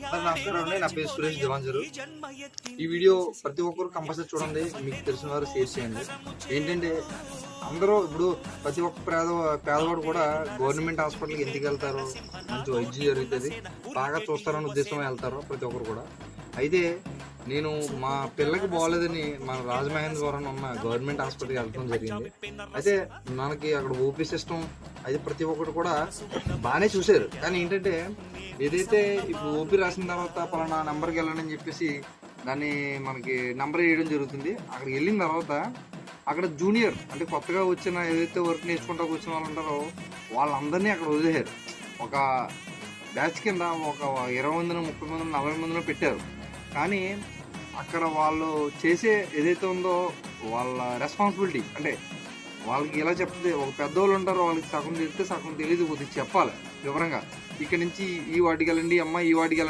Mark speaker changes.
Speaker 1: నమస్కారం అండి, నా పేరు సురేష్ దివాంజరు. ఈ వీడియో ప్రతి ఒక్కరు కంపల్సరీ చూడండి, మీకు తెలిసిన వారు షేర్ చేయండి. ఏంటంటే అందరూ ఇప్పుడు ప్రతి ఒక్క పేదవాడు కూడా గవర్నమెంట్ హాస్పిటల్కి ఎందుకు వెళ్తారు, మంచి వైద్యం జరుగుతుంది, బాగా చూస్తారన్న ఉద్దేశం వెళ్తారు ప్రతి ఒక్కరు కూడా. అయితే నేను మా పిల్లకి బాగోలేదని మన రాజమహేంద్రవరం ఉన్న గవర్నమెంట్ హాస్పిటల్కి వెళ్ళడం జరిగింది. అయితే మనకి అక్కడ ఓపీ సిస్టమ్ అయితే ప్రతి ఒక్కరు కూడా బాగానే చూశారు. కానీ ఏంటంటే ఏదైతే ఇప్పుడు ఓపీ రాసిన తర్వాత పలానా నెంబర్కి వెళ్ళండి అని చెప్పేసి దాన్ని మనకి నెంబర్ వేయడం జరుగుతుంది. అక్కడికి వెళ్ళిన తర్వాత అక్కడ జూనియర్ అంటే కొత్తగా వచ్చిన ఏదైతే వర్క్ నేర్చుకుంటూ వచ్చిన వాళ్ళు ఉంటారో వాళ్ళందరినీ అక్కడ వదిలేశారు. ఒక బ్యాచ్ కింద ఒక 20 మందినో 30 మందినో 40 మందినో పెట్టారు. కానీ అక్కడ వాళ్ళు చేసే ఏదైతే ఉందో వాళ్ళ రెస్పాన్సిబిలిటీ అంటే వాళ్ళకి ఎలా చెప్తే ఒక పెద్దవాళ్ళు ఉంటారు, వాళ్ళకి సగం తెలిస్తే సగం తెలియదు, కొద్దిగా చెప్పాలి వివరంగా. ఇక్కడ నుంచి ఈ వార్డుకి వెళ్ళండి అమ్మ, ఈ వార్డుకి వెళ్ళండి